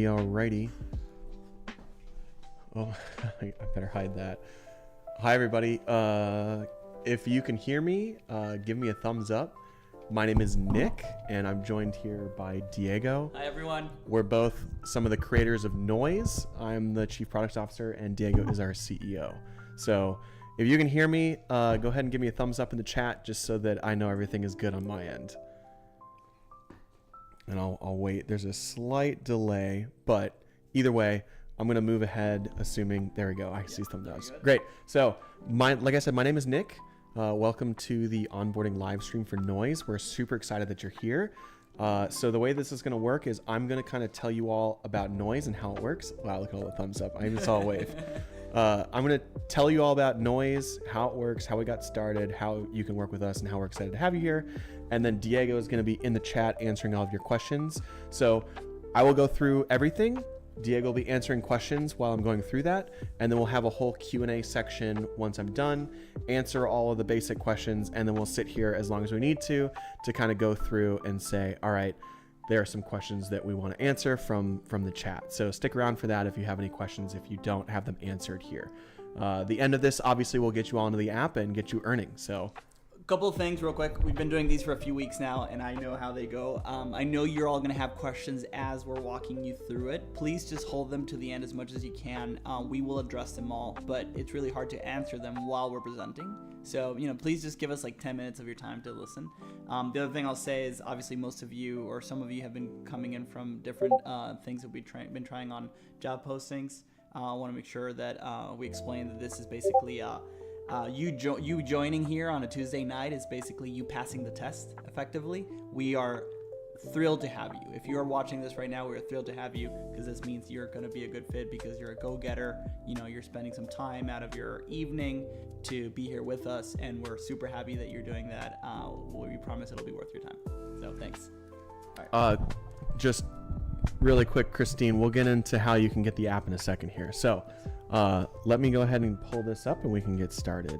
Alrighty. Oh, I better hide that. Hi, everybody. If you can hear me, give me a thumbs up. My name is Nick, and I'm joined here by Diego. Hi, everyone. We're both some of the creators of Noise. I'm the Chief Product Officer, and Diego is our CEO. So if you can hear me, go ahead and give me a thumbs up in the chat just so that I know everything is good on my end. And I'll wait. There's a slight delay, but either way, I'm going to move ahead, assuming, there we go. I see thumbs up. Great. So, like I said, my name is Nick. Welcome to the onboarding live stream for Noise. We're super excited that you're here. So the way this is going to work is I'm going to kind of tell you all about Noise and how it works. Wow, look at all the thumbs up. I even saw a wave. I'm going to tell you all about Noise, how it works, how we got started, how you can work with us, and how we're excited to have you here. And then Diego is going to be in the chat answering all of your questions. So I will go through everything. Diego will be answering questions while I'm going through that, and then we'll have a whole Q&A section once I'm done, answer all of the basic questions, and then we'll sit here as long as we need to kind of go through and say, all right, there are some questions that we want to answer from the chat. So stick around for that if you have any questions, if you don't have them answered here. The end of this, obviously, will get you all into the app and get you earning. So Couple of things real quick. We've been doing these for a few weeks now, and I know how they go. I know you're all going to have questions as we're walking you through it. Please just hold them to the end as much as you can. We will address them all, but it's really hard to answer them while we're presenting. So, please just give us like 10 minutes of your time to listen. The other thing I'll say is obviously most of you or some of you have been coming in from different things that we've been trying on job postings. I want to make sure that we explain that this is basically you joining here on a Tuesday night is basically you passing the test effectively. We are thrilled to have you. If you are watching this right now, we're thrilled to have you because this means you're going to be a good fit because you're a go-getter. You're spending some time out of your evening to be here with us, and we're super happy that you're doing that. We promise it'll be worth your time. So thanks. All right. Just really quick, Christine, we'll get into how you can get the app in a second here. So let me go ahead and pull this up and we can get started.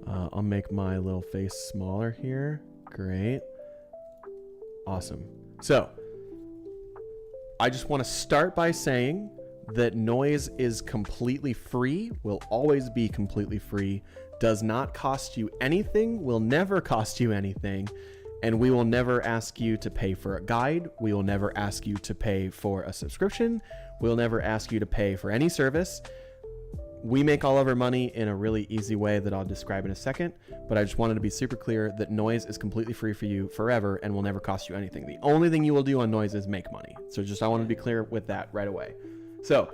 I'll make my little face smaller here. Great. Awesome. So I just want to start by saying that Noise is completely free, will always be completely free, does not cost you anything, will never cost you anything, and we will never ask you to pay for a guide. We will never ask you to pay for a subscription. We'll never ask you to pay for any service. We make all of our money in a really easy way that I'll describe in a second, but I just wanted to be super clear that Noise is completely free for you forever and will never cost you anything. The only thing you will do on Noise is make money. So I want to be clear with that right away. So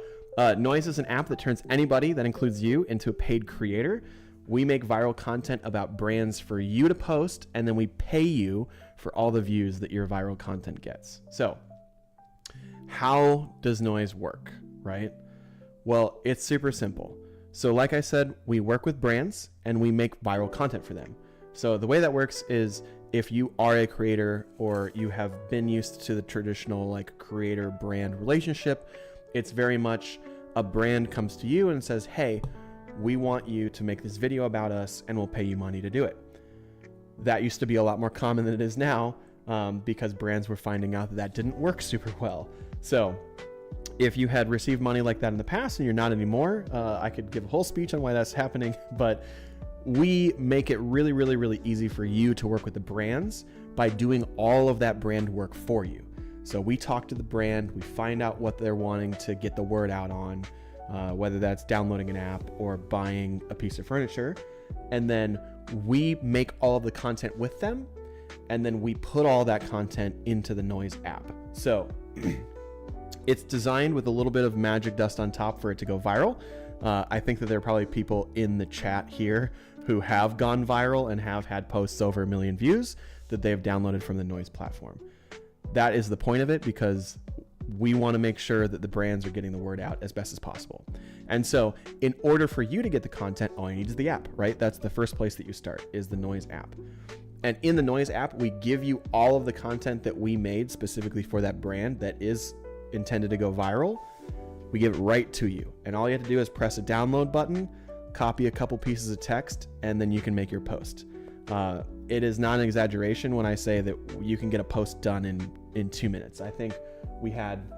Noise is an app that turns anybody, that includes you, into a paid creator. We make viral content about brands for you to post, and then we pay you for all the views that your viral content gets. So how does Noise work, right? Well, it's super simple. So like I said, we work with brands and we make viral content for them. So the way that works is if you are a creator or you have been used to the traditional like creator brand relationship, it's very much a brand comes to you and says, hey, we want you to make this video about us and we'll pay you money to do it. That used to be a lot more common than it is now because brands were finding out that didn't work super well. So if you had received money like that in the past and you're not anymore, I could give a whole speech on why that's happening, but we make it really, really, really easy for you to work with the brands by doing all of that brand work for you. So we talk to the brand, we find out what they're wanting to get the word out on, whether that's downloading an app or buying a piece of furniture. And then we make all of the content with them. And then we put all that content into the Noise app. So it's designed with a little bit of magic dust on top for it to go viral. I think that there are probably people in the chat here who have gone viral and have had posts over 1 million views that they've downloaded from the Noise platform. That is the point of it because we want to make sure that the brands are getting the word out as best as possible. And so in order for you to get the content, all you need is the app, right? That's the first place that you start is the Noise app. And in the Noise app, we give you all of the content that we made specifically for that brand that is intended to go viral. We give it right to you. And all you have to do is press a download button, copy a couple pieces of text, and then you can make your post. It is not an exaggeration when I say that you can get a post done in 2 minutes. I think we had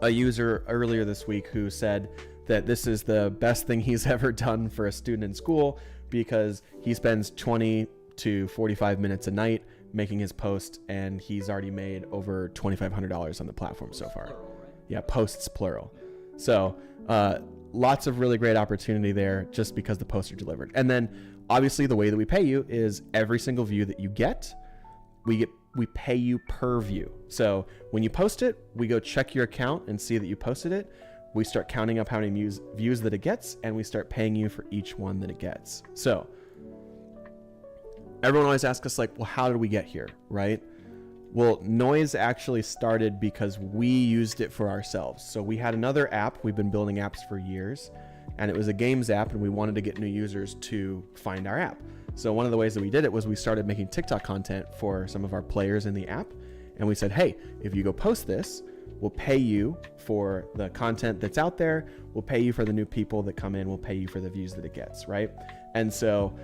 a user earlier this week who said that this is the best thing he's ever done for a student in school because he spends 20 to 45 minutes a night making his post, and he's already made over $2,500 on the platform so far. Plural, right? Yeah, posts plural. So lots of really great opportunity there just because the posts are delivered. And then obviously the way that we pay you is every single view that you get, we pay you per view. So when you post it, we go check your account and see that you posted it. We start counting up how many views that it gets, and we start paying you for each one that it gets. So everyone always asks us like, well, how did we get here, right? Well, Noise actually started because we used it for ourselves. So we had another app. We've been building apps for years, and it was a games app, and we wanted to get new users to find our app. So one of the ways that we did it was we started making TikTok content for some of our players in the app. And we said, hey, if you go post this, we'll pay you for the content that's out there. We'll pay you for the new people that come in. We'll pay you for the views that it gets, right? And so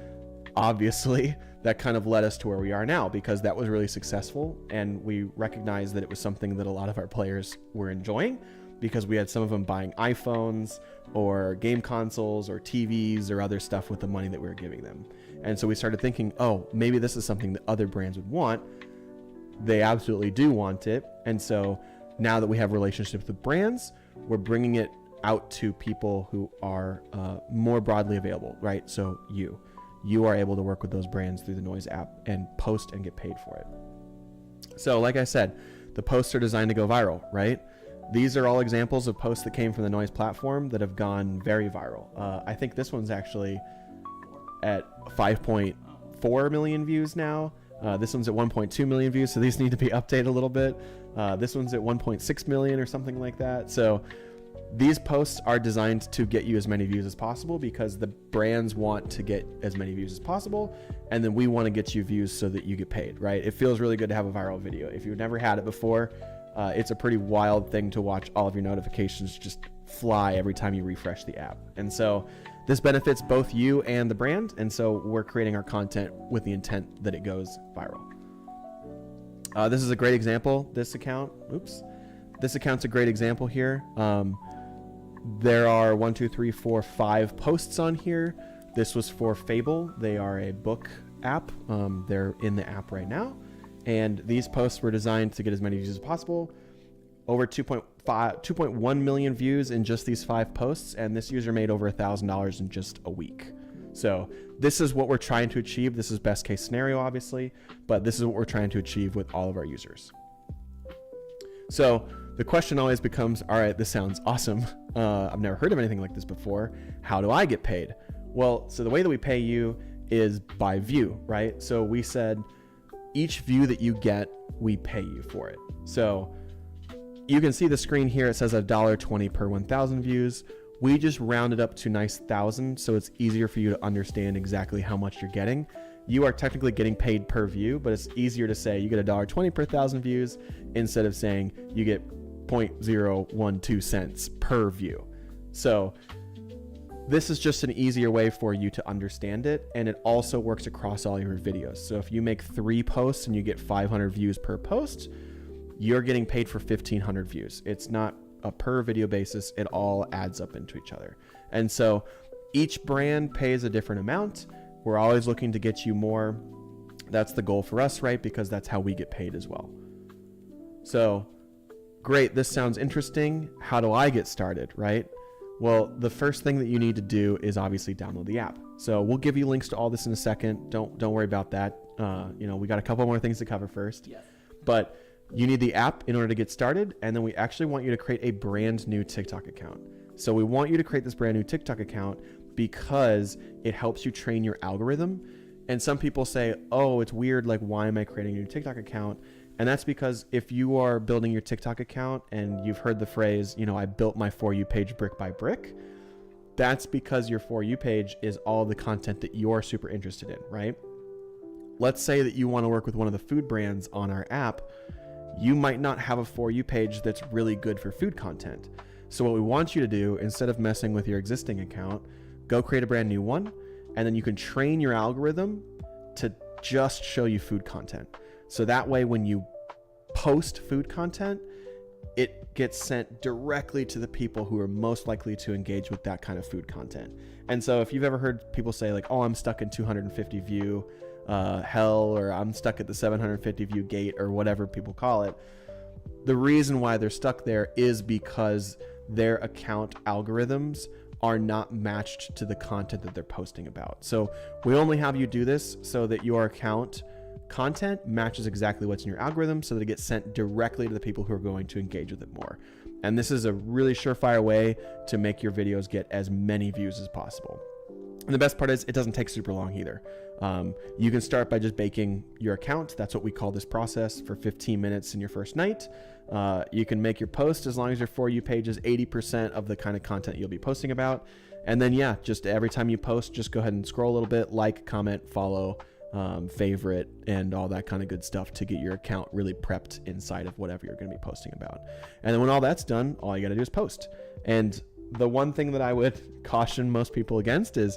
obviously that kind of led us to where we are now because that was really successful. And we recognized that it was something that a lot of our players were enjoying because we had some of them buying iPhones or game consoles or TVs or other stuff with the money that we were giving them. And so we started thinking, oh, maybe this is something that other brands would want. They absolutely do want it. And so now that we have relationships with brands, we're bringing it out to people who are more broadly available, right? So you are able to work with those brands through the Noise app and post and get paid for it. So like I said, the posts are designed to go viral, right? These are all examples of posts that came from the Noise platform that have gone very viral. I think this one's actually at 5.4 million views now. This one's at 1.2 million views, so these need to be updated a little bit. This one's at 1.6 million or something like that. So these posts are designed to get you as many views as possible because the brands want to get as many views as possible, and then we want to get you views so that you get paid, right? It feels really good to have a viral video. If you've never had it before, it's a pretty wild thing to watch all of your notifications just fly every time you refresh the app. And so this benefits both you and the brand, and so we're creating our content with the intent that it goes viral. This is a great example. This account's a great example here. There are 5 posts on here. This was for Fable. They are a book app. They're in the app right now, and these posts were designed to get as many views as possible. Over 2.1 million views in just these 5 posts, and this user made over $1,000 in just a week. So this is what we're trying to achieve. This is best case scenario, obviously, but this is what we're trying to achieve with all of our users. So the question always becomes, all right, this sounds awesome. I've never heard of anything like this before. How do I get paid? Well, so the way that we pay you is by view, right? So we said each view that you get, we pay you for it. So you can see the screen here. It says $1.20 per 1,000 views. We just rounded up to nice thousand, so it's easier for you to understand exactly how much you're getting. You are technically getting paid per view, but it's easier to say you get $1.20 per 1,000 views instead of saying you get 0.012 cents per view. So this is just an easier way for you to understand it, and it also works across all your videos. So if you make 3 posts and you get 500 views per post, you're getting paid for 1,500 views. It's not a per video basis. It all adds up into each other. And so each brand pays a different amount. We're always looking to get you more. That's the goal for us, right? Because that's how we get paid as well. So great, this sounds interesting. How do I get started, right? Well, the first thing that you need to do is obviously download the app. So we'll give you links to all this in a second. Don't worry about that. We got a couple more things to cover first. Yes. But you need the app in order to get started, and then we actually want you to create a brand new TikTok account. So we want you to create this brand new TikTok account because it helps you train your algorithm. And some people say, oh, it's weird, like why am I creating a new TikTok account? And that's because if you are building your TikTok account and you've heard the phrase, I built my For You page brick by brick, that's because your For You page is all the content that you're super interested in, right? Let's say that you want to work with one of the food brands on our app. You might not have a For You page that's really good for food content. So what we want you to do, instead of messing with your existing account, go create a brand new one, and then you can train your algorithm to just show you food content. So that way, when you post food content, it gets sent directly to the people who are most likely to engage with that kind of food content. And so if you've ever heard people say like, oh, I'm stuck in 250 view hell, or I'm stuck at the 750 view gate, or whatever people call it, the reason why they're stuck there is because their account algorithms are not matched to the content that they're posting about. So we only have you do this so that your account content matches exactly what's in your algorithm, so that it gets sent directly to the people who are going to engage with it more. And this is a really surefire way to make your videos get as many views as possible. And the best part is it doesn't take super long either. You can start by just baking your account. That's what we call this process, for 15 minutes in your first night. You can make your post as long as your For You page is 80% of the kind of content you'll be posting about. And then, yeah, just every time you post, just go ahead and scroll a little bit, like, comment, follow, favorite, and all that kind of good stuff to get your account really prepped inside of whatever you're going to be posting about. And then when all that's done, all you got to do is post. And the one thing that I would caution most people against is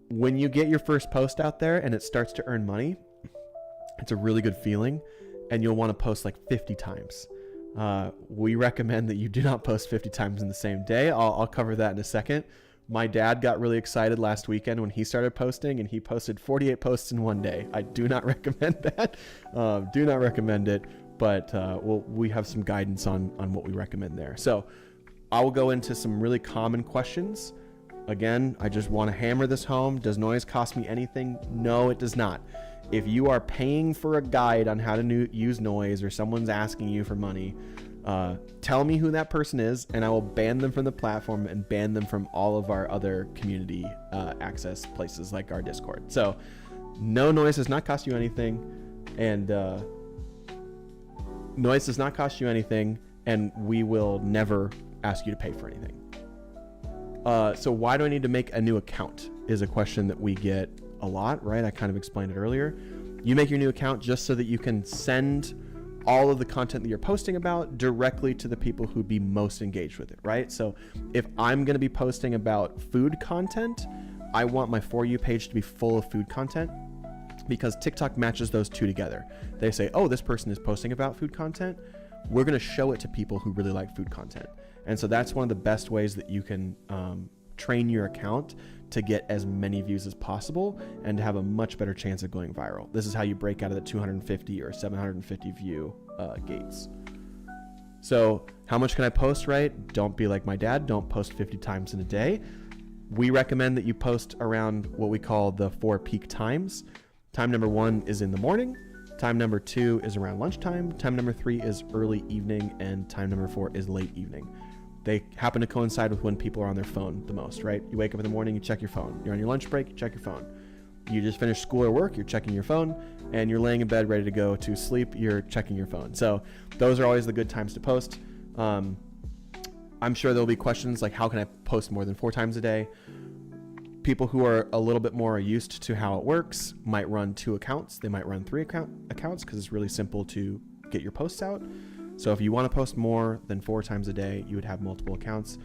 when you get your first post out there and it starts to earn money, it's a really good feeling, and you'll want to post like 50 times. We recommend that you do not post 50 times in the same day. I'll cover that in a second. My dad got really excited last weekend when he started posting, and he posted 48 posts in one day. I do not recommend that. Do not recommend it, but we have some guidance on what we recommend there. So I will go into some really common questions. Again, I just want to hammer this home. Does noise cost me anything? No, it does not. If you are paying for a guide on how to use noise, or someone's asking you for money, tell me who that person is, and I will ban them from the platform and ban them from all of our other community access places like our Discord. So no, noise does not cost you anything, and noise does not cost you anything, and we will never ask you to pay for anything. So why do I need to make a new account is a question that we get a lot, right? I kind of explained it earlier. You make your new account just so that you can send all of the content that you're posting about directly to the people who'd be most engaged with it, right? So if I'm going to be posting about food content, I want my For You page to be full of food content, because TikTok matches those two together. They say, oh, this person is posting about food content. We're going to show it to people who really like food content. And so that's one of the best ways that you can train your account to get as many views as possible and to have a much better chance of going viral. This is how you break out of the 250 or 750 view gates. So how much can I post, right? Don't be like my dad. Don't post 50 times in a day. We recommend that you post around what we call the 4 peak times. Time number 1 is in the morning. Time number 2 is around lunchtime. Time number 3 is early evening. And time number 4 is late evening. They happen to coincide with when people are on their phone the most, right? You wake up in the morning, you check your phone. You're on your lunch break, you check your phone. You just finished school or work, you're checking your phone. And you're laying in bed ready to go to sleep, you're checking your phone. So those are always the good times to post. I'm sure there'll be questions like, how can I post more than 4 times a day? People who are a little bit more used to how it works might run 2 accounts. They might run 3 accounts because it's really simple to get your posts out. So if you want to post more than 4 times a day, you would have multiple accounts.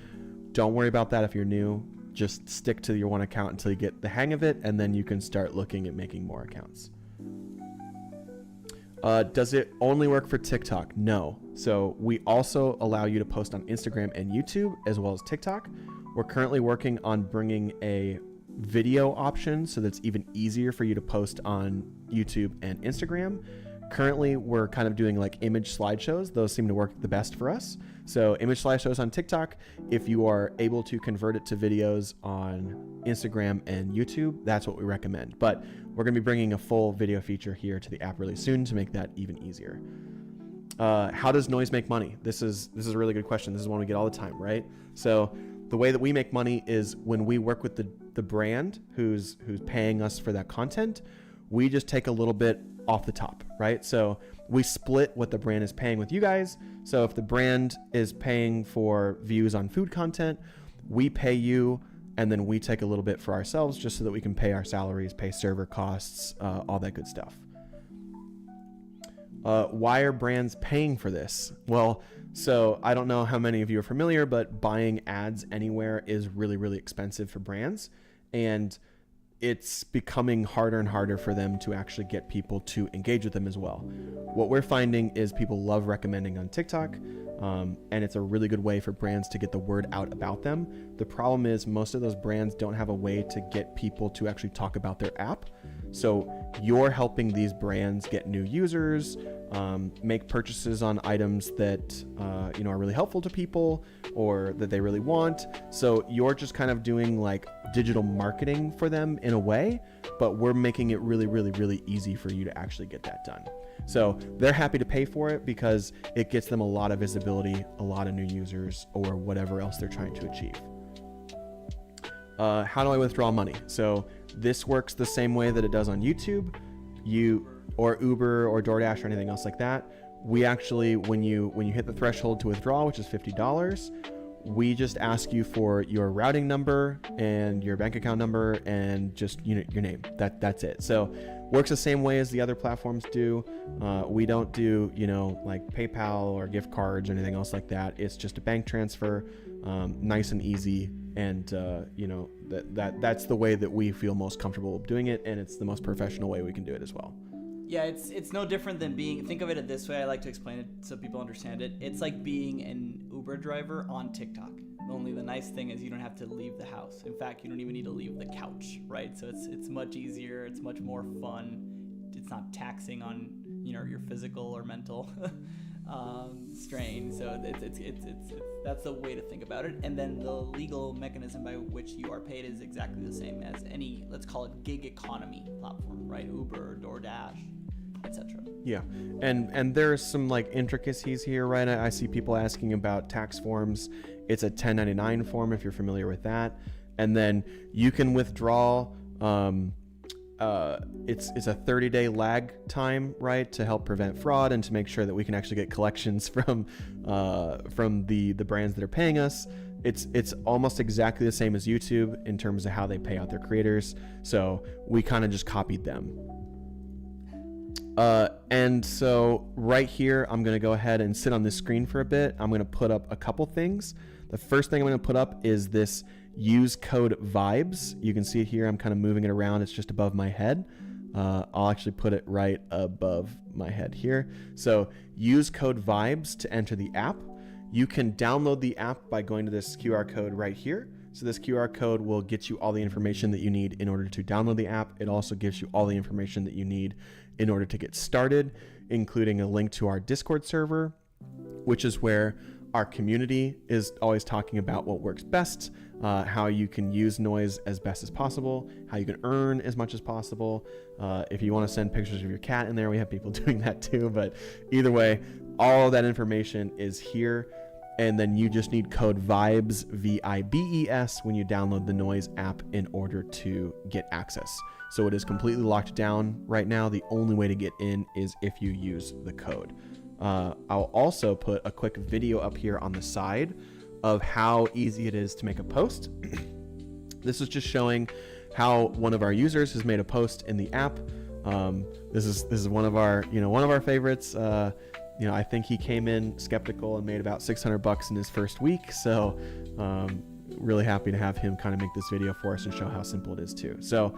Don't worry about that if you're new. Just stick to your one account until you get the hang of it, and then you can start looking at making more accounts. Does it only work for TikTok? No. So we also allow you to post on Instagram and YouTube as well as TikTok. We're currently working on bringing a video option so that's even easier for you to post on YouTube and Instagram. Currently, we're kind of doing like image slideshows. Those seem to work the best for us. So image slideshows on TikTok, if you are able to convert it to videos on Instagram and YouTube, that's what we recommend. But we're going to be bringing a full video feature here to the app really soon to make that even easier. How does noise make money? This is a really good question. This is one we get all the time, right? So the way that we make money is when we work with the brand who's paying us for that content, we just take a little bit off the top, right? So we split what the brand is paying with you guys. So if the brand is paying for views on food content, we pay you, and then we take a little bit for ourselves just so that we can pay our salaries, pay server costs, all that good stuff. Why are brands paying for this? Well, so I don't know how many of you are familiar, but buying ads anywhere is really, really expensive for brands. And it's becoming harder and harder for them to actually get people to engage with them as well. What we're finding is people love recommending on TikTok, and it's a really good way for brands to get the word out about them. The problem is most of those brands don't have a way to get people to actually talk about their app. So you're helping these brands get new users, make purchases on items that are really helpful to people or that they really want. So you're just kind of doing like digital marketing for them in a way, but we're making it really, really, really easy for you to actually get that done. So they're happy to pay for it because it gets them a lot of visibility, a lot of new users, or whatever else they're trying to achieve. How do I withdraw money? So this works the same way that it does on YouTube, or Uber or DoorDash or anything else like that. We actually, when you hit the threshold to withdraw, which is $50, we just ask you for your routing number and your bank account number and just your name. That's it. So works the same way as the other platforms do. We don't do like PayPal or gift cards or anything else like that. It's just a bank transfer, nice and easy. And that's the way that we feel most comfortable doing it, and it's the most professional way we can do it as well. Yeah, it's no different than think of it this way. I like to explain it so people understand it. It's like being an Uber driver on TikTok. Only the nice thing is you don't have to leave the house. In fact, you don't even need to leave the couch, right? So it's much easier. It's much more fun. It's not taxing on your physical or mental strain. So it's that's the way to think about it. And then the legal mechanism by which you are paid is exactly the same as any, let's call it, gig economy platform, right? Uber, DoorDash, etc. Yeah, and there's some like intricacies here, right? I see people asking about tax forms. It's a 1099 form if you're familiar with that, and then you can withdraw. It's a 30-day lag time, right, to help prevent fraud and to make sure that we can actually get collections from the brands that are paying us. It's almost exactly the same as YouTube in terms of how they pay out their creators. So we kind of just copied them. And so right here, I'm going to go ahead and sit on this screen for a bit. I'm going to put up a couple things. The first thing I'm going to put up is this use code vibes. You can see it here. I'm kind of moving it around. It's just above my head. I'll actually put it right above my head here. So use code vibes to enter the app. You can download the app by going to this QR code right here. So this QR code will get you all the information that you need in order to download the app. It also gives you all the information that you need in order to get started, including a link to our Discord server, which is where our community is always talking about what works best, how you can use noise as best as possible, how you can earn as much as possible. If you want to send pictures of your cat in there, we have people doing that too. But either way, all of that information is here. And then you just need code VIBES, VIBES, when you download the Noise app in order to get access. So it is completely locked down right now. The only way to get in is if you use the code. I'll also put a quick video up here on the side of how easy it is to make a post. This is just showing how one of our users has made a post in the app. This is one of our favorites. I think he came in skeptical and made about $600 in his first week. So really happy to have him kind of make this video for us and show how simple it is too. So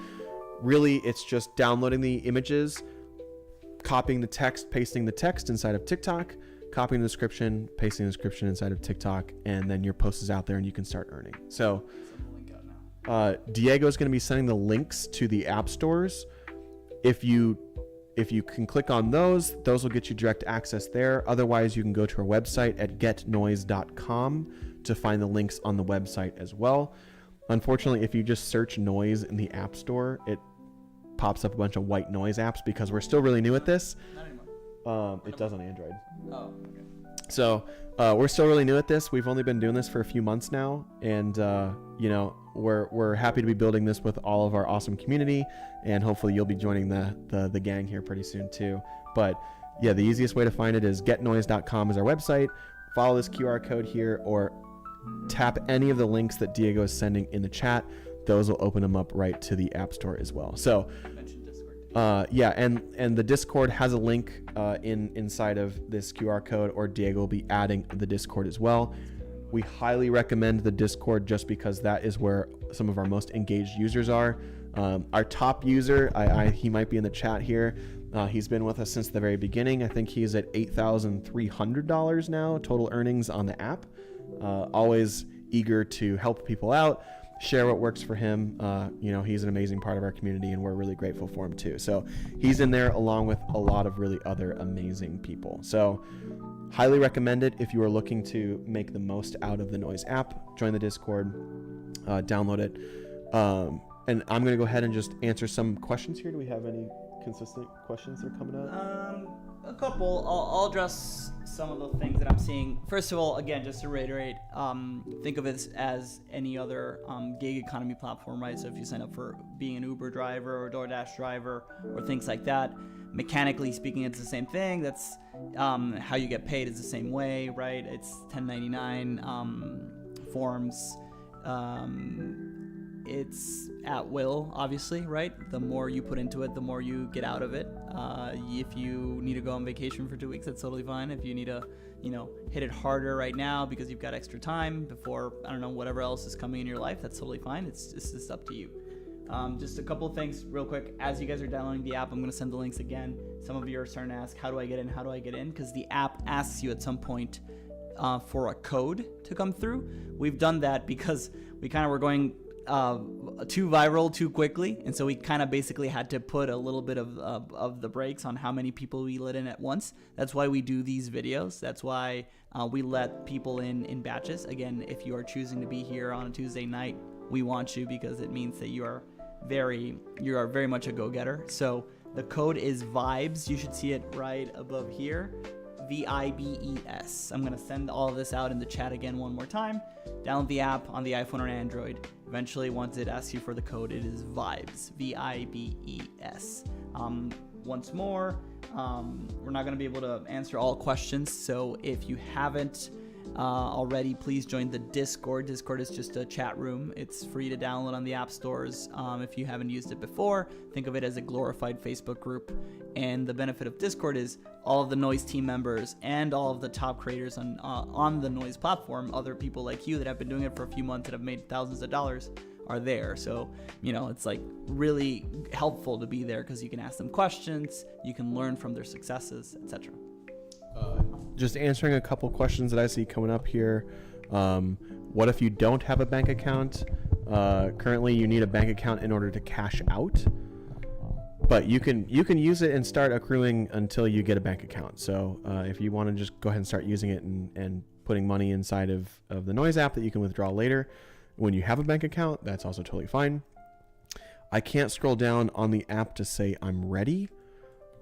really it's just downloading the images, copying the text, pasting the text inside of TikTok, copying the description, pasting the description inside of TikTok, and then your post is out there and you can start earning. So Diego is going to be sending the links to the app stores. If you can click on those will get you direct access there. Otherwise, you can go to our website at getnoise.com to find the links on the website as well. Unfortunately, if you just search noise in the App Store, it pops up a bunch of white noise apps because we're still really new at this. Not anymore. It does on Android. Oh, okay. So we're still really new at this. We've only been doing this for a few months now, and we're happy to be building this with all of our awesome community, and hopefully you'll be joining the gang here pretty soon too. But yeah, the easiest way to find it is getnoise.com is our website. Follow this QR code here or tap any of the links that Diego is sending in the chat. Those will open them up right to the App Store as well. So and the Discord has a link inside of this QR code, or Diego will be adding the Discord as well. We highly recommend the Discord just because that is where some of our most engaged users are. Our top user, he might be in the chat here. He's been with us since the very beginning. I think he's at $8,300 now, total earnings on the app. Always eager to help people out, share what works for him. He's an amazing part of our community, and we're really grateful for him too. So he's in there along with a lot of really other amazing people. So highly recommend it if you are looking to make the most out of the Noise app. Join the Discord, download it. And I'm going to go ahead and just answer some questions here. Do we have any consistent questions that are coming up? A couple. I'll address some of the things that I'm seeing. First of all, again, just to reiterate, think of it as any other gig economy platform, right? So if you sign up for being an Uber driver or DoorDash driver or things like that, mechanically speaking, it's the same thing. That's how you get paid is the same way, right? It's 1099 forms. It's at will, obviously, right? The more you put into it, the more you get out of it. If you need to go on vacation for 2 weeks, that's totally fine. If you need to, hit it harder right now because you've got extra time before, whatever else is coming in your life, that's totally fine. It's just up to you. Just a couple of things real quick. As you guys are downloading the app, I'm going to send the links again. Some of you are starting to ask, how do I get in? How do I get in? Because the app asks you at some point for a code to come through. We've done that because we kind of were going too viral too quickly, and so we kind of basically had to put a little bit of the brakes on how many people we let in at once. That's why we do these videos. That's why we let people in batches. Again, if you are choosing to be here on a Tuesday night, we want you because it means that you are very much a go-getter. So the code is VIBES. You should see it right above here. VIBES. I'm going to send all of this out in the chat again one more time. Download the app on the iPhone or Android. Eventually, once it asks you for the code, it is VIBES. VIBES. Once more, we're not going to be able to answer all questions. So if you haven't already, please join the Discord. Discord is just a chat room. It's free to download on the app stores. If you haven't used it before, think of it as a glorified Facebook group. And the benefit of Discord is all of the Noise team members and all of the top creators on the Noise platform, other people like you that have been doing it for a few months and have made thousands of dollars, are there. So, it's like really helpful to be there because you can ask them questions, you can learn from their successes, etc. Just answering a couple questions that I see coming up here. What if you don't have a bank account? Currently, you need a bank account in order to cash out, but you can use it and start accruing until you get a bank account. So if you want to just go ahead and start using it and putting money inside of the Noise app that you can withdraw later when you have a bank account, that's also totally fine. I can't scroll down on the app to say I'm ready.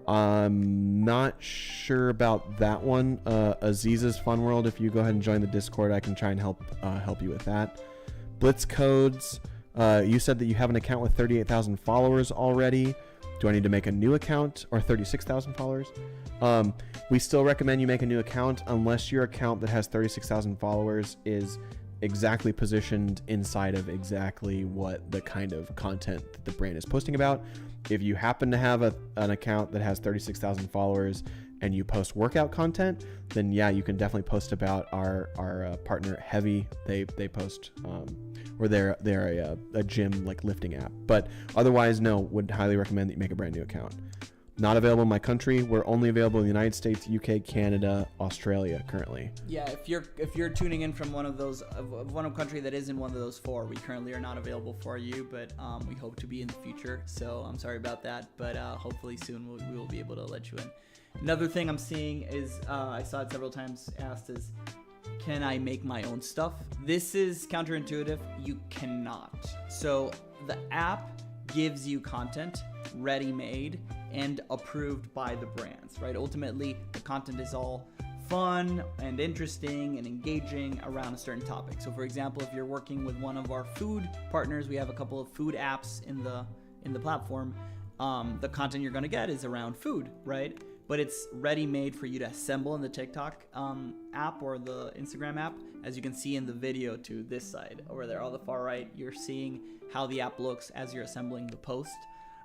I'm not sure about that one. Aziz's Fun World, if you go ahead and join the Discord, I can try and help you with that. Blitz Codes, you said that you have an account with 38,000 followers already. Do I need to make a new account? Or 36,000 followers? We still recommend you make a new account unless your account that has 36,000 followers is exactly positioned inside of exactly what the kind of content that the brand is posting about. If you happen to have an account that has 36,000 followers and you post workout content, then yeah, you can definitely post about our partner Heavy. They post or they're a gym like lifting app. But otherwise, no, would highly recommend that you make a brand new account. Not available in my country. We're only available in the United States, UK, Canada, Australia currently. Yeah, if you're tuning in from one of those country that is in one of those four, we currently are not available for you, but we hope to be in the future. So I'm sorry about that, but hopefully soon we will be able to let you in. Another thing I'm seeing is I saw it several times asked is, can I make my own stuff? This is counterintuitive. You cannot. So the app gives you content ready-made and approved by the brands, right? Ultimately, the content is all fun and interesting and engaging around a certain topic. So for example, if you're working with one of our food partners, we have a couple of food apps in the platform. The content you're going to get is around food, right? But it's ready-made for you to assemble in the TikTok app or the Instagram app. As you can see in the video to this side over there on the far right, you're seeing how the app looks as you're assembling the post.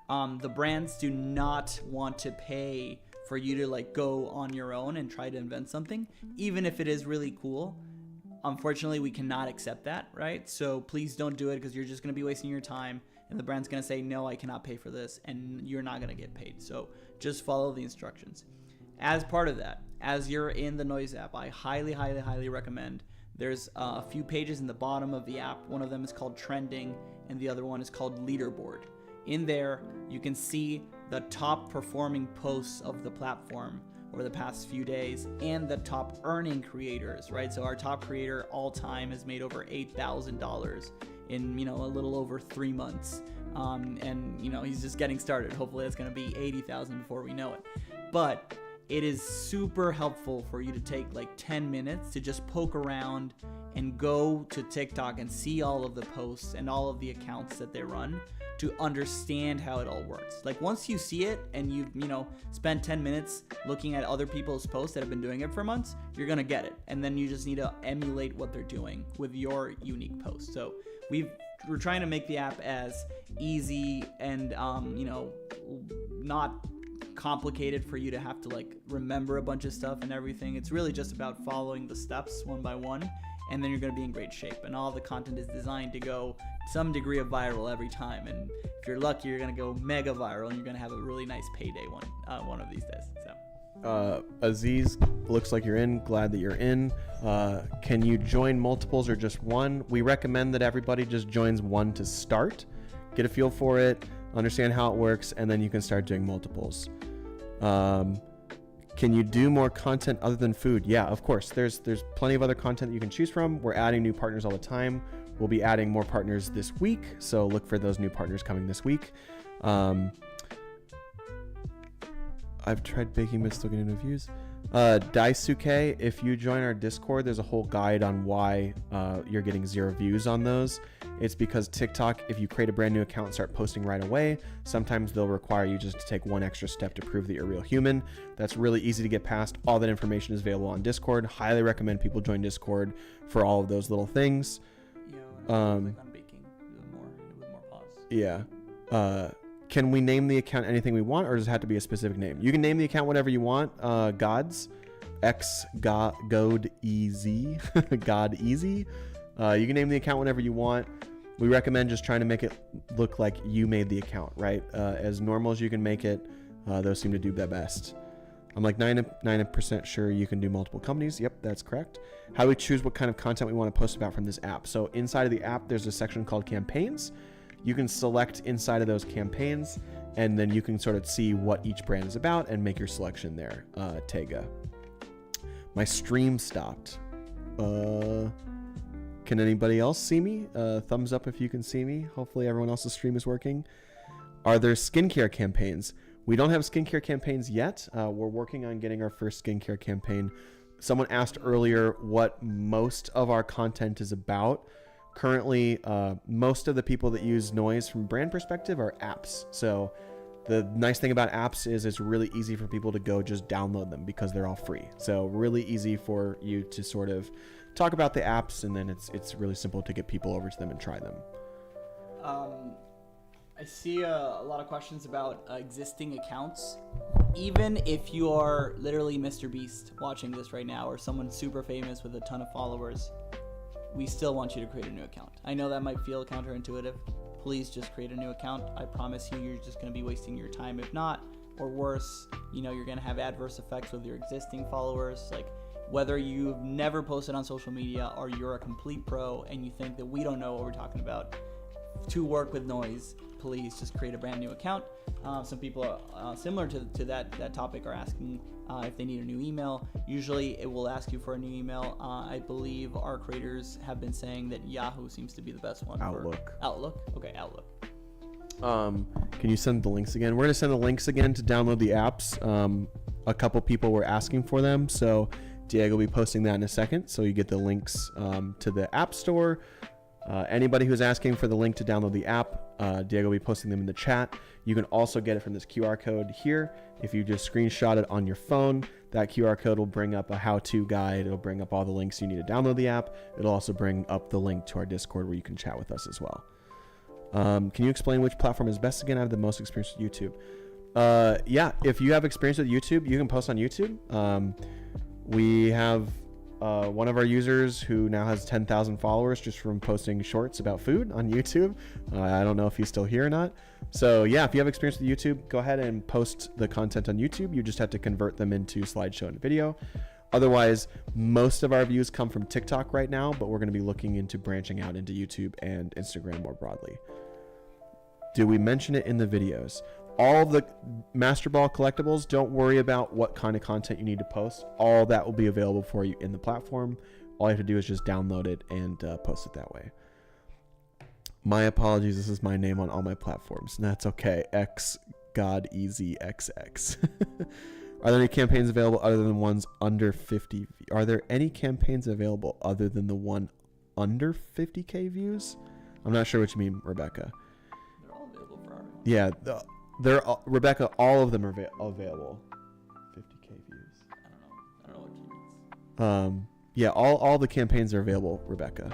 The brands do not want to pay for you to like go on your own and try to invent something, even if it is really cool. Unfortunately, we cannot accept that, right? So please don't do it because you're just going to be wasting your time and the brand's going to say, no, I cannot pay for this, and you're not going to get paid. So just follow the instructions. As part of that, as you're in the Noise app, I highly, highly, highly recommend, there's a few pages in the bottom of the app. One of them is called Trending, and the other one is called Leaderboard. In there, you can see the top performing posts of the platform over the past few days and the top earning creators, right? So our top creator all time has made over $8,000 in, a little over 3 months. And he's just getting started. Hopefully it's going to be 80,000 before we know it. But it is super helpful for you to take like 10 minutes to just poke around and go to TikTok and see all of the posts and all of the accounts that they run to understand how it all works. Like once you see it and you've, spent 10 minutes looking at other people's posts that have been doing it for months, you're going to get it. And then you just need to emulate what they're doing with your unique posts. So we're trying to make the app as easy and, not complicated for you to have to like remember a bunch of stuff and everything. It's really just about following the steps one by one, and then you're going to be in great shape. And all the content is designed to go some degree of viral every time. And if you're lucky, you're going to go mega viral, and you're going to have a really nice payday one of these days. So Aziz, looks like you're in. Glad that you're in. Can you join multiples or just one? We recommend that everybody just joins one to start, get a feel for it, understand how it works, and then you can start doing multiples. Can you do more content other than food? Yeah, of course. There's plenty of other content that you can choose from. We're adding new partners all the time. We'll be adding more partners this week, so look for those new partners coming this week. I've tried baking but still getting no views. Daisuke, if you join our Discord, there's a whole guide on why you're getting 0 views on those. It's because TikTok, if you create a brand new account and start posting right away, sometimes they'll require you just to take one extra step to prove that you're a real human. That's really easy to get past. All that information is available on Discord. Highly recommend people join Discord for all of those little things. Yeah, on baking with more pause. Yeah. Can we name the account anything we want, or does it have to be a specific name? You can name the account whatever you want. Gods, God Easy, God Easy. You can name the account whatever you want. We recommend just trying to make it look like you made the account, right? As normal as you can make it. Those seem to do the best. I'm like 90% sure you can do multiple companies. Yep, that's correct. How do we choose what kind of content we want to post about from this app? So inside of the app, there's a section called campaigns. You can select inside of those campaigns, and then you can sort of see what each brand is about and make your selection there. Tega. My stream stopped. Can anybody else see me? Thumbs up if you can see me. Hopefully everyone else's stream is working. Are there skincare campaigns? We don't have skincare campaigns yet. We're working on getting our first skincare campaign. Someone asked earlier what most of our content is about. Currently, most of the people that use Noise from a brand perspective are apps. So the nice thing about apps is it's really easy for people to go just download them because they're all free. So really easy for you to sort of talk about the apps, and then it's really simple to get people over to them and try them. I see a lot of questions about existing accounts. Even if you are literally Mr. Beast watching this right now, or someone super famous with a ton of followers, we still want you to create a new account. I know that might feel counterintuitive. Please just create a new account. I promise you're just going to be wasting your time. If not, or worse, you're going to have adverse effects with your existing followers. Like whether you've never posted on social media or you're a complete pro and you think that we don't know what we're talking about, to work with Noise, please just create a brand new account. Some people similar to that topic are asking if they need a new email. Usually it will ask you for a new email. I believe our creators have been saying that Yahoo seems to be the best one. Outlook. Okay, Outlook. Can you send the links again? We're going to send the links again to download the apps. A couple people were asking for them, so Diego will be posting that in a second. So you get the links to the App Store. Anybody who's asking for the link to download the app, Diego will be posting them in the chat. You can also get it from this QR code here. If you just screenshot it on your phone, that QR code will bring up a how-to guide. It'll bring up all the links you need to download the app. It'll also bring up the link to our Discord where you can chat with us as well. Can you explain which platform is best again? I have the most experience with YouTube. Yeah, if you have experience with YouTube, you can post on YouTube. We have one of our users who now has 10,000 followers just from posting shorts about food on YouTube. I don't know if he's still here or not. So yeah, if you have experience with YouTube, go ahead and post the content on YouTube. You just have to convert them into slideshow and video. Otherwise, most of our views come from TikTok right now, but we're going to be looking into branching out into YouTube and Instagram more broadly. Do we mention it in the videos? All the Master Ball collectibles, don't worry about what kind of content you need to post. All that will be available for you in the platform. All you have to do is just download it and post it that way. My apologies, this is my name on all my platforms. That's okay. X God Easy XX. Are there any campaigns available other than ones under 50? Are there any campaigns available other than the one under 50k views? I'm not sure what you mean, Rebecca. They're all available for our... Yeah, Rebecca, all of them are available. 50k views. I don't know what she means. Yeah, all the campaigns are available, Rebecca.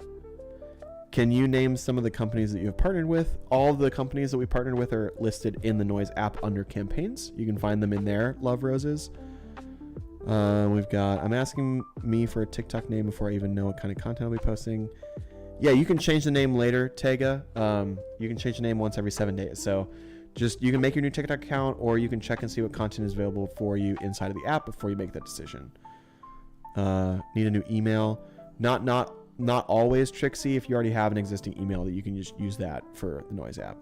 Can you name some of the companies that you have partnered with? All the companies that we partnered with are listed in the Noise app under campaigns. You can find them in there, Love Roses. We've got, I'm asking me for a TikTok name before I even know what kind of content I'll be posting. Yeah, you can change the name later, Tega. You can change the name once every 7 days. So just, you can make your new TikTok account, or you can check and see what content is available for you inside of the app before you make that decision. Need a new email. Not always, Trixie, if you already have an existing email, that you can just use that for the Noise app.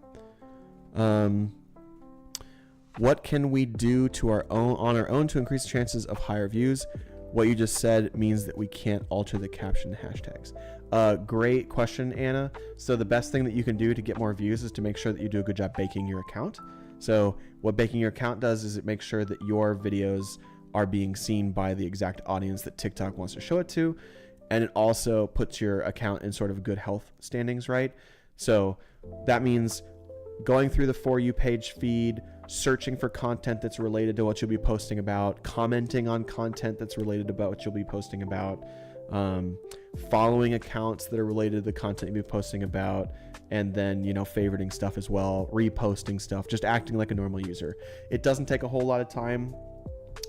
What can we do to on our own to increase chances of higher views? What you just said means that we can't alter the caption hashtags. Great question, Anna. So the best thing that you can do to get more views is to make sure that you do a good job baking your account. So what baking your account does is it makes sure that your videos are being seen by the exact audience that TikTok wants to show it to. And it also puts your account in sort of good health standings, right? So that means going through the For You page feed, searching for content that's related to what you'll be posting about, commenting on content that's related about what you'll be posting about, following accounts that are related to the content you'll be posting about, and then, favoriting stuff as well, reposting stuff, just acting like a normal user. It doesn't take a whole lot of time.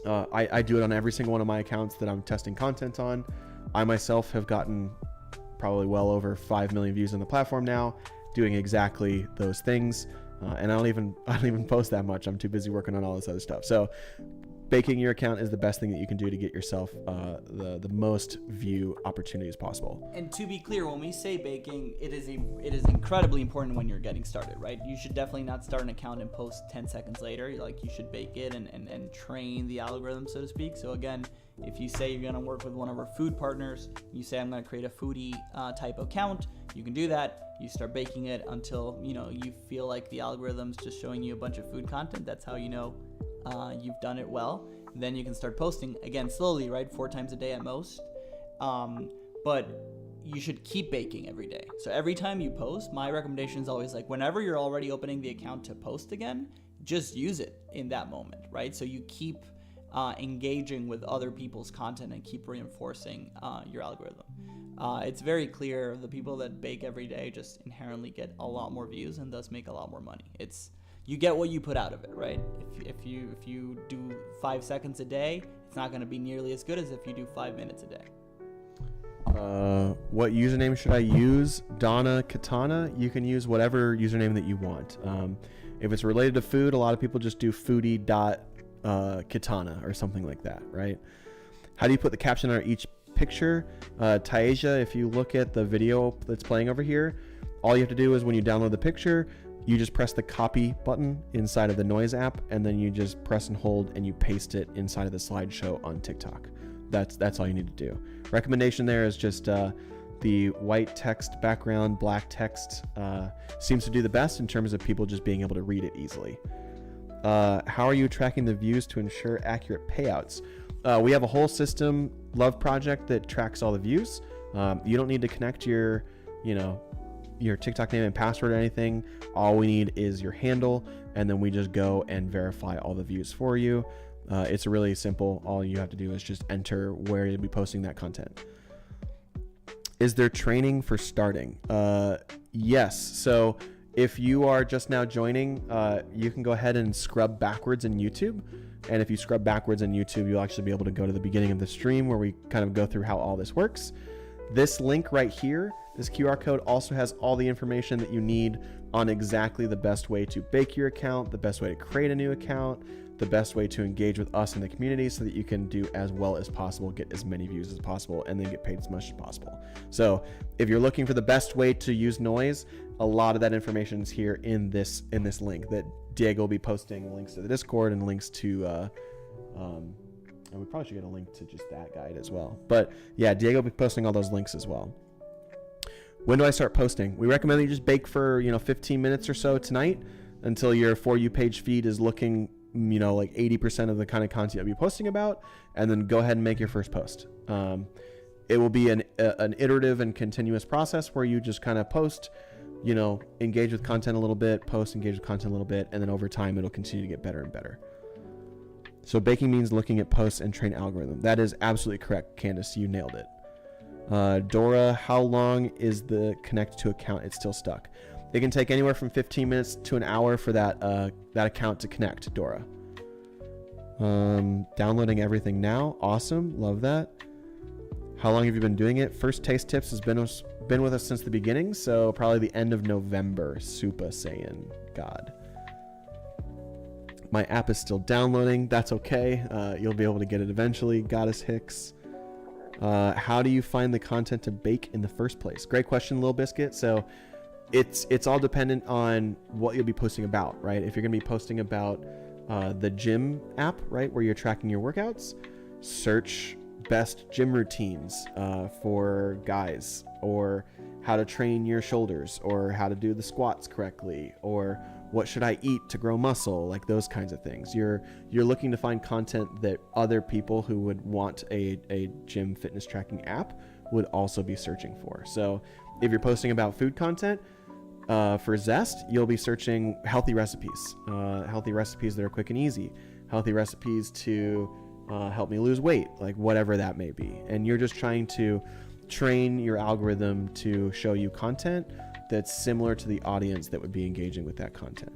I do it on every single one of my accounts that I'm testing content on. I myself have gotten probably well over 5 million views on the platform now, doing exactly those things. And I don't even post that much. I'm too busy working on all this other stuff. So baking your account is the best thing that you can do to get yourself the most view opportunities possible. And to be clear, when we say baking, it is incredibly important when you're getting started, right? You should definitely not start an account and post 10 seconds later. Like, you should bake it and train the algorithm, so to speak. So again, if you say you're going to work with one of our food partners, you say I'm going to create a foodie type account, you can do that. You start baking it until you feel like the algorithm's just showing you a bunch of food content. That's how you know you've done it well. Then you can start posting again slowly, right? 4 times a day at most. But you should keep baking every day. So every time you post, my recommendation is always like, whenever you're already opening the account to post again, just use it in that moment, right? So you keep engaging with other people's content and keep reinforcing your algorithm. It's very clear the people that bake every day just inherently get a lot more views and thus make a lot more money. You get what you put out of it, right? If you do 5 seconds a day, it's not going to be nearly as good as if you do 5 minutes a day. What username should I use? Donna Katana. You can use whatever username that you want. If it's related to food, a lot of people just do foodie.katana or something like that, right? How do you put the caption on each picture? Taisha, if you look at the video that's playing over here, all you have to do is when you download the picture, you just press the copy button inside of the Noise app, and then you just press and hold and you paste it inside of the slideshow on TikTok. That's all you need to do. Recommendation there is just the white text background, black text seems to do the best in terms of people just being able to read it easily. How are you tracking the views to ensure accurate payouts? We have a whole system, Love Project, that tracks all the views. You don't need to connect your TikTok name and password or anything. All we need is your handle, and then we just go and verify all the views for you. It's really simple. All you have to do is just enter where you'll be posting that content. Is there training for starting? Yes. So If you are just now joining, you can go ahead and scrub backwards in YouTube. And if you scrub backwards in YouTube, you'll actually be able to go to the beginning of the stream where we kind of go through how all this works. This link right here, this QR code, also has all the information that you need on exactly the best way to bake your account, the best way to create a new account, the best way to engage with us in the community so that you can do as well as possible, get as many views as possible, and then get paid as much as possible. So if you're looking for the best way to use noise, a lot of that information is here in this link that Diego will be posting links to the Discord and links to, and we probably should get a link to just that guide as well. But yeah, Diego will be posting all those links as well. When do I start posting? We recommend that you just bake for, 15 minutes or so tonight until your For You page feed is looking, like 80% of the kind of content you'll be posting about, and then go ahead and make your first post. It will be an iterative and continuous process where you just kind of post, engage with content a little bit, post, engage with content a little bit, and then over time it'll continue to get better and better. So baking means looking at posts and train algorithm. That is absolutely correct, Candace. You nailed it. Dora, how long is the connect to account? It's still stuck. It can take anywhere from 15 minutes to an hour for that account to connect, Dora. Downloading everything now. Awesome. Love that. How long have you been doing it? First Taste Tips has been with us since the beginning, so probably the end of November. Super Saiyan God. My app is still downloading. That's okay. You'll be able to get it eventually. Goddess Hicks. How do you find the content to bake in the first place? Great question, Lil Biscuit. So it's all dependent on what you'll be posting about, right? If you're going to be posting about the gym app, right, where you're tracking your workouts, search best gym routines for guys, or how to train your shoulders, or how to do the squats correctly, or what should I eat to grow muscle, like those kinds of things. You're looking to find content that other people who would want a gym fitness tracking app would also be searching for. So if you're posting about food content, for Zest, you'll be searching healthy recipes that are quick and easy, healthy recipes to help me lose weight, like whatever that may be. And you're just trying to train your algorithm to show you content that's similar to the audience that would be engaging with that content.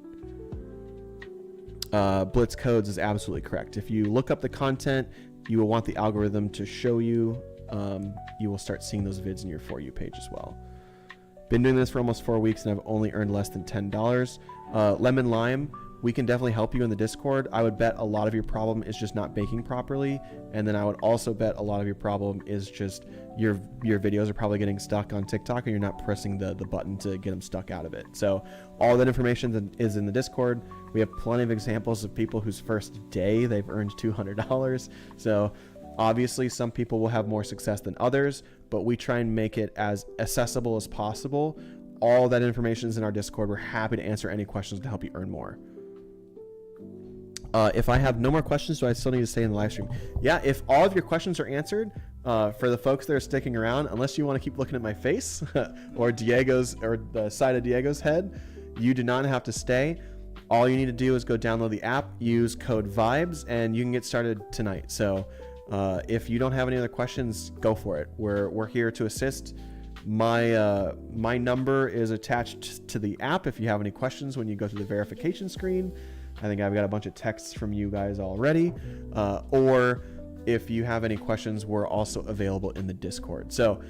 Blitz Codes is absolutely correct. If you look up the content you will want the algorithm to show you, you will start seeing those vids in your For You page as well. Been doing this for almost 4 weeks and I've only earned less than $10. Lemon Lime, we can definitely help you in the Discord. I would bet a lot of your problem is just not baking properly. And then I would also bet a lot of your problem is just your videos are probably getting stuck on TikTok and you're not pressing the button to get them stuck out of it. So all that information is in the Discord. We have plenty of examples of people whose first day they've earned $200. So obviously some people will have more success than others, but we try and make it as accessible as possible. All that information is in our Discord. We're happy to answer any questions to help you earn more. If I have no more questions, do I still need to stay in the live stream? Yeah, if all of your questions are answered, for the folks that are sticking around, unless you want to keep looking at my face or Diego's or the side of Diego's head, you do not have to stay. All you need to do is go download the app, use code VIBES, and you can get started tonight. So if you don't have any other questions, go for it. We're here to assist. My number is attached to the app if you have any questions when you go to the verification screen. I think I've got a bunch of texts from you guys already. Or if you have any questions, we're also available in the Discord. So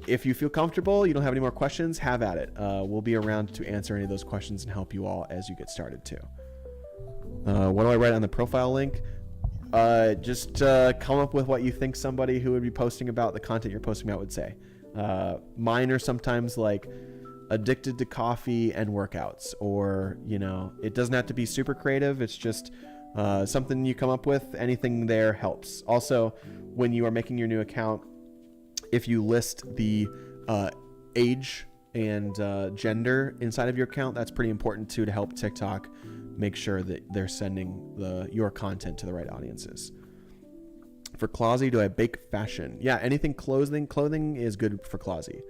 if you feel comfortable, you don't have any more questions, have at it. We'll be around to answer any of those questions and help you all as you get started too. What do I write on the profile link? Just come up with what you think somebody who would be posting about the content you're posting about would say. Mine are sometimes like addicted to coffee and workouts, or it doesn't have to be super creative. It's just something you come up with. Anything there helps. Also, when you are making your new account, if you list the age and gender inside of your account, that's pretty important too, to help TikTok make sure that they're sending your content to the right audiences. For Closet, do I bake fashion? Yeah, anything clothing is good for Closet.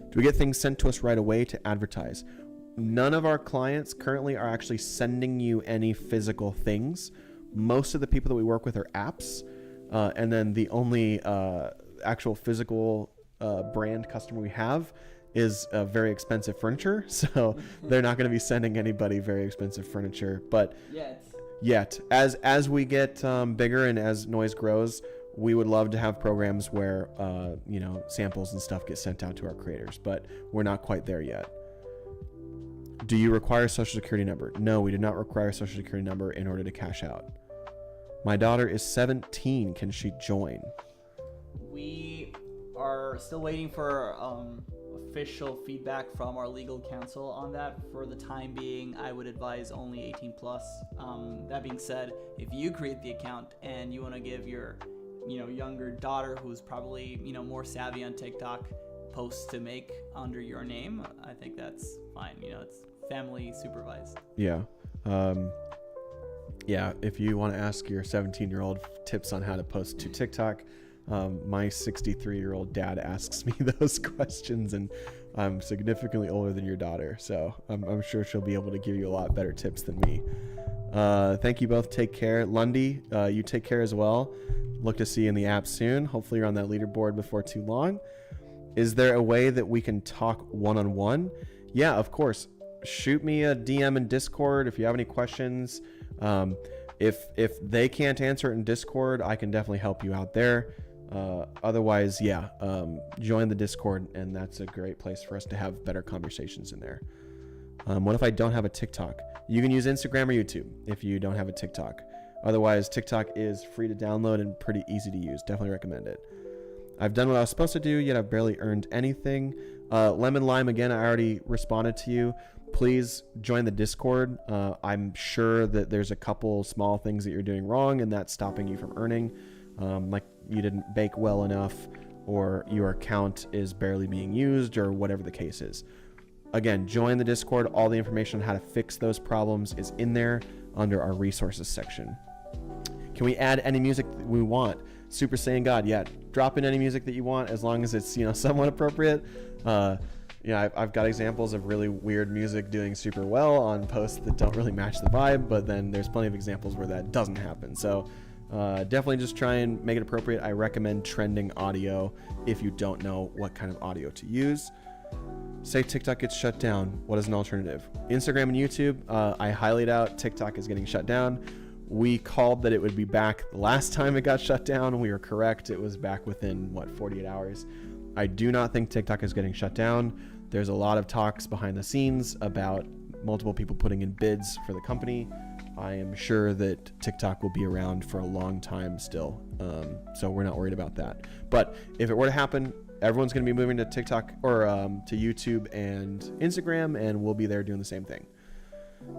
Do we get things sent to us right away to advertise? None of our clients currently are actually sending you any physical things. Most of the people that we work with are apps. And then the only actual physical brand customer we have is very expensive furniture, so they're not going to be sending anybody very expensive furniture. But yet, as we get bigger and as Noise grows, we would love to have programs where samples and stuff get sent out to our creators, but we're not quite there yet. Do you require a social security number? No, we do not require a social security number in order to cash out. My daughter is 17. Can she join? We are still waiting for official feedback from our legal counsel on that. For the time being, I would advise only 18 plus. That being said, if you create the account and you want to give your younger daughter, who's probably more savvy on TikTok, posts to make under your name, I think that's fine. It's family supervised. Yeah. If you want to ask your 17-year-old tips on how to post to TikTok, my 63-year-old dad asks me those questions, and I'm significantly older than your daughter, so I'm sure she'll be able to give you a lot better tips than me. Thank you both. Take care. Lundy, you take care as well. Look to see you in the app soon. Hopefully you're on that leaderboard before too long. Is there a way that we can talk one-on-one? Yeah, of course. Shoot me a DM in Discord if you have any questions. If they can't answer it in Discord, I can definitely help you out there. Otherwise, join the Discord, and that's a great place for us to have better conversations in there. What if I don't have a TikTok? You can use Instagram or YouTube if you don't have a TikTok. Otherwise, TikTok is free to download and pretty easy to use. Definitely recommend it. I've done what I was supposed to do, yet I've barely earned anything. Lemon Lime, again, I already responded to you. Please join the Discord. I'm sure that there's a couple small things that you're doing wrong, and that's stopping you from earning. Like you didn't bake well enough, or your account is barely being used, or whatever the case is. Again, join the Discord. All the information on how to fix those problems is in there under our resources section. Can we add any music that we want? Super Saiyan God, yeah. Drop in any music that you want as long as it's somewhat appropriate. I've got examples of really weird music doing super well on posts that don't really match the vibe, but then there's plenty of examples where that doesn't happen. So definitely just try and make it appropriate. I recommend trending audio if you don't know what kind of audio to use. Say TikTok gets shut down. What is an alternative? Instagram and YouTube, I highly doubt TikTok is getting shut down. We called that it would be back the last time it got shut down. We were correct. It was back within 48 hours. I do not think TikTok is getting shut down. There's a lot of talks behind the scenes about multiple people putting in bids for the company. I am sure that TikTok will be around for a long time still. So we're not worried about that. But if it were to happen, everyone's going to be moving to TikTok or to YouTube and Instagram, and we'll be there doing the same thing.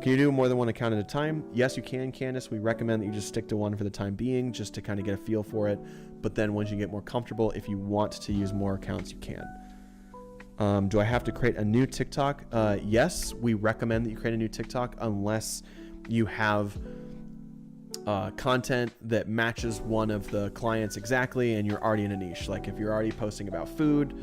Can you do more than one account at a time? Yes, you can, Candace. We recommend that you just stick to one for the time being, just to kind of get a feel for it. But then once you get more comfortable, if you want to use more accounts, you can. Do I have to create a new TikTok? Yes, we recommend that you create a new TikTok unless you have content that matches one of the clients exactly and you're already in a niche. Like if you're already posting about food,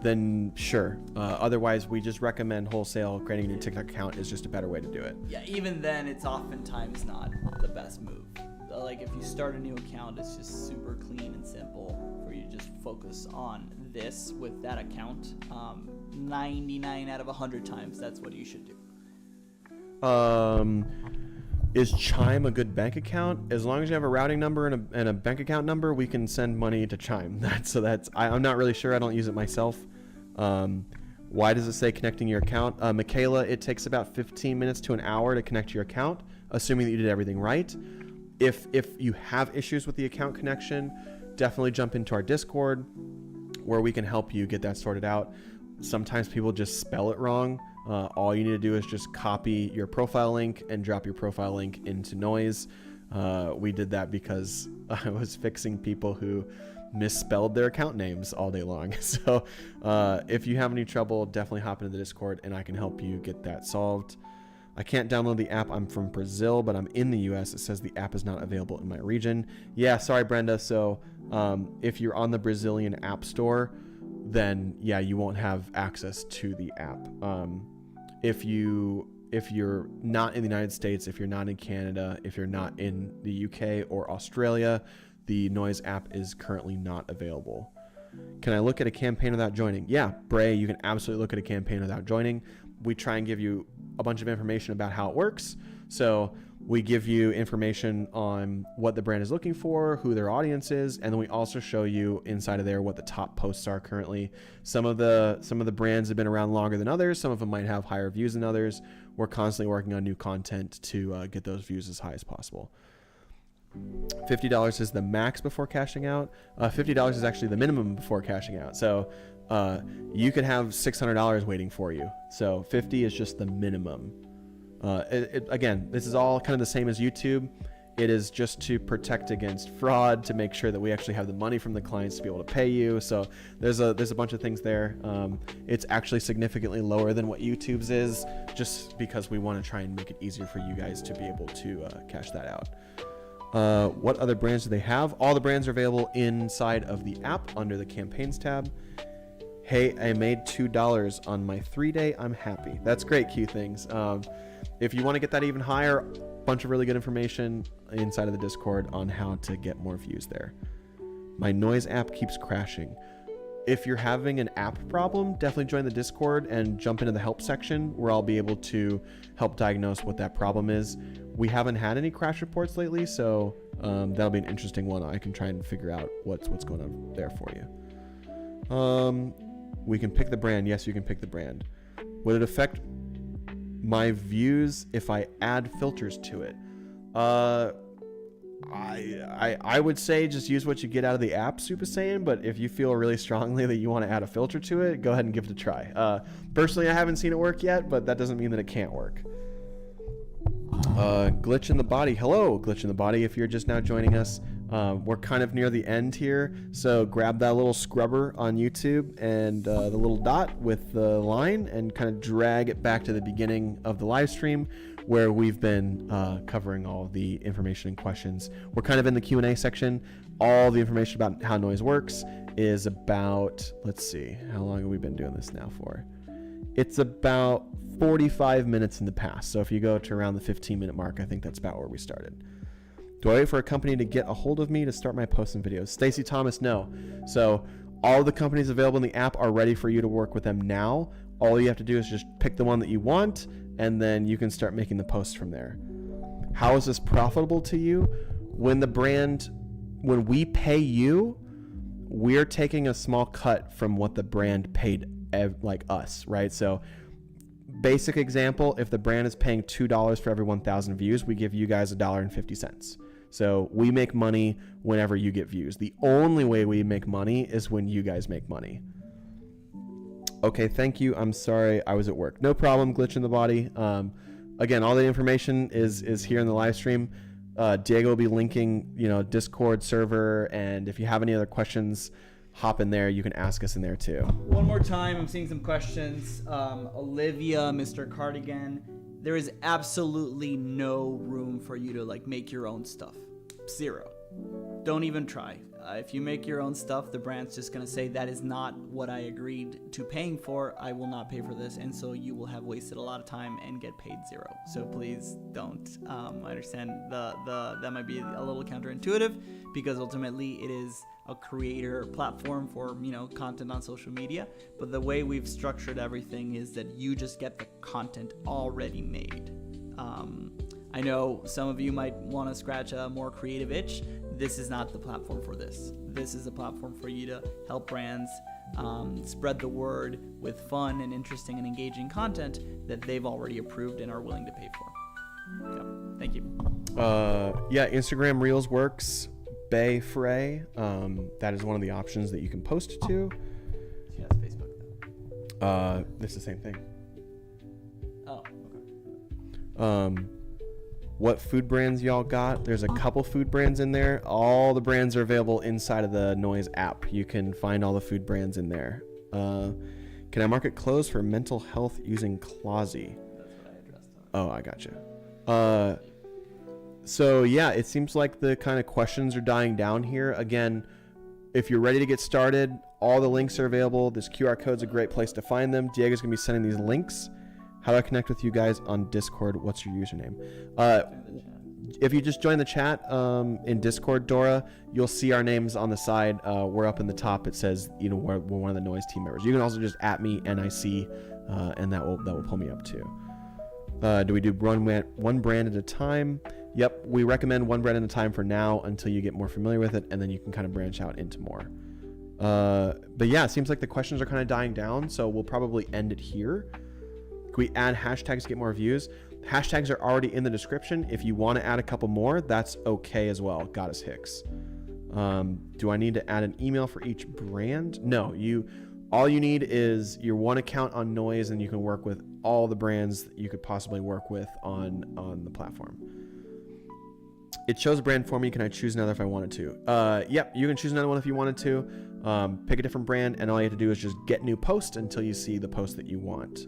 then sure. Otherwise, we just recommend wholesale creating a new TikTok account is just a better way to do it. Yeah, even then, it's oftentimes not the best move. Like if you start a new account, it's just super clean and simple for you to just focus on this with that account. 99 out of 100 times, that's what you should do. Is Chime a good bank account? As long as you have a routing number and a bank account number, we can send money to Chime. I'm not really sure. I don't use it myself. Why does it say connecting your account? Michaela, it takes about 15 minutes to an hour to connect your account, assuming that you did everything right. If you have issues with the account connection, definitely jump into our Discord where we can help you get that sorted out. Sometimes people just spell it wrong. All you need to do is just copy your profile link and drop your profile link into Noise. We did that because I was fixing people who misspelled their account names all day long. So if you have any trouble, definitely hop into the Discord and I can help you get that solved. I can't download the app. I'm from Brazil, but I'm in the US. It says the app is not available in my region. Yeah, sorry, Brenda. So if you're on the Brazilian App Store, then yeah, you won't have access to the app. If you're not in the United States, if you're not in Canada, if you're not in the UK or Australia, the Noise app is currently not available. Can I look at a campaign without joining? Yeah, Bray, you can absolutely look at a campaign without joining. We try and give you a bunch of information about how it works. So we give you information on what the brand is looking for, who their audience is, and then we also show you inside of there what the top posts are currently. Some of the brands have been around longer than others. Some of them might have higher views than others. We're constantly working on new content to get those views as high as possible. $50 is the max before cashing out. $50 is actually the minimum before cashing out. So you could have $600 waiting for you. So 50 is just the minimum. Again, this is all kind of the same as YouTube. It is just to protect against fraud, to make sure that we actually have the money from the clients to be able to pay you. So there's a bunch of things there. It's actually significantly lower than what YouTube's is, just because we want to try and make it easier for you guys to be able to cash that out. What other brands do they have? All the brands are available inside of the app under the campaigns tab. Hey, I made $2 on my 3-day. I'm happy. That's great, Q Things. If you want to get that even higher, a bunch of really good information inside of the Discord on how to get more views there. My noise app keeps crashing. If you're having an app problem, definitely join the Discord and jump into the help section where I'll be able to help diagnose what that problem is. We haven't had any crash reports lately, so that'll be an interesting one. I can try and figure out what's going on there for you. We can pick the brand. Yes, you can pick the brand. Would it affect my views if I add filters to it? I would say just use what you get out of the app, Super Saiyan, but if you feel really strongly that you want to add a filter to it, go ahead and give it a try. Personally, I haven't seen it work yet, but that doesn't mean that it can't work. Glitch in the body. Hello, Glitch in the body. If you're just now joining us, we're kind of near the end here, so grab that little scrubber on YouTube and the little dot with the line and kind of drag it back to the beginning of the live stream where we've been covering all of the information and questions. We're kind of in the Q&A section. All the information about how noise works is about, let's see, how long have we been doing this now for? It's about 45 minutes in the past. So if you go to around the 15-minute mark, I think that's about where we started. Do I wait for a company to get a hold of me to start my posts and videos? Stacy Thomas, no. So all the companies available in the app are ready for you to work with them now. All you have to do is just pick the one that you want, and then you can start making the posts from there. How is this profitable to you? When we pay you, we're taking a small cut from what the brand paid like us, right? So basic example, if the brand is paying $2 for every 1,000 views, we give you guys $1.50. So we make money whenever you get views. The only way we make money is when you guys make money. Okay, thank you. I'm sorry, I was at work. No problem, Glitch in the body. Again, all the information is here in the live stream. Diego will be linking, Discord server, and if you have any other questions, hop in there. You can ask us in there too. One more time, I'm seeing some questions. Olivia, Mr. Cardigan, there is absolutely no room for you to make your own stuff. Zero. Don't even try. If you make your own stuff, the brand's just going to say that is not what I agreed to paying for. I will not pay for this. And so you will have wasted a lot of time and get paid zero. So please don't. I understand that might be a little counterintuitive because ultimately it is a creator platform for, content on social media. But the way we've structured everything is that you just get the content already made. I know some of you might want to scratch a more creative itch. This is not the platform for this. This is a platform for you to help brands spread the word with fun and interesting and engaging content that they've already approved and are willing to pay for. So, thank you. Yeah, Instagram Reels works. Bay Frey, that is one of the options that you can post to. Yeah, it's Facebook though. It's the same thing. Oh, okay. What food brands y'all got? There's a couple food brands in there. All the brands are available inside of the Noise app. You can find all the food brands in there. Can I market clothes for mental health using Clozy? That's what I addressed on. Oh, I gotcha. So yeah, it seems like the kind of questions are dying down here. Again, if you're ready to get started, all the links are available. This QR code's a great place to find them. Diego's gonna be sending these links. How do I connect with you guys on Discord? What's your username? if you just join the chat in Discord, Dora, you'll see our names on the side. We're up in the top. It says, we're one of the Noise team members. You can also just @me NIC, and that will pull me up too. Do we do one brand at a time? Yep, we recommend one brand at a time for now until you get more familiar with it, and then you can kind of branch out into more. But yeah, it seems like the questions are kind of dying down, so we'll probably end it here. Can we add hashtags to get more views? Hashtags are already in the description. If you want to add a couple more, that's okay as well. Goddess Hicks. Do I need to add an email for each brand? No, all you need is your one account on Noise, and you can work with all the brands that you could possibly work with on the platform. It shows a brand for me. Can I choose another if I wanted to? Yep, you can choose another one if you wanted to. Pick a different brand, and all you have to do is just get new post until you see the post that you want.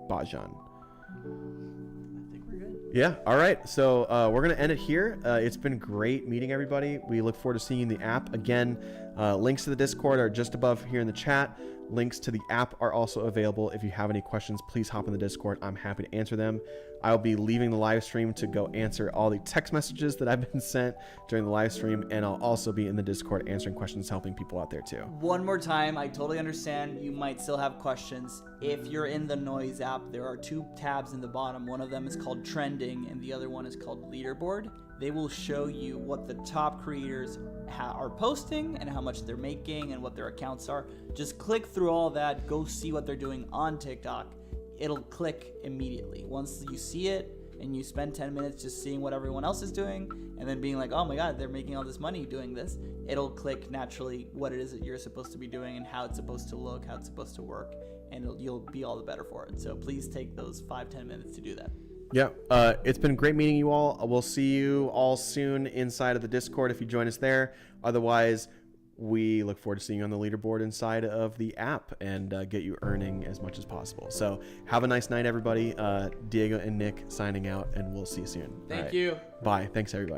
Bajan. I think we're good. Yeah, all right. So we're going to end it here. It's been great meeting everybody. We look forward to seeing you in the app. Again, links to the Discord are just above here in the chat. Links to the app are also available. If you have any questions, please hop in the Discord. I'm happy to answer them. I'll be leaving the live stream to go answer all the text messages that I've been sent during the live stream, and I'll also be in the Discord answering questions, helping people out there too. One more time, I totally understand you might still have questions. If you're in the Noise app, there are 2 tabs in the bottom. One of them is called Trending, and the other one is called Leaderboard. They will show you what the top creators are posting and how much they're making and what their accounts are. Just click through all that, go see what they're doing on TikTok. It'll click immediately. Once you see it and you spend 10 minutes just seeing what everyone else is doing and then being like, oh my God, they're making all this money doing this, it'll click naturally what it is that you're supposed to be doing and how it's supposed to look, how it's supposed to work, and you'll be all the better for it. So please take those 5-10 minutes to do that. Yeah, it's been great meeting you all. We'll see you all soon inside of the Discord if you join us there. Otherwise, we look forward to seeing you on the leaderboard inside of the app and get you earning as much as possible. So have a nice night, everybody. Diego and Nick signing out, and we'll see you soon. Thank you. Bye. Thanks, everybody.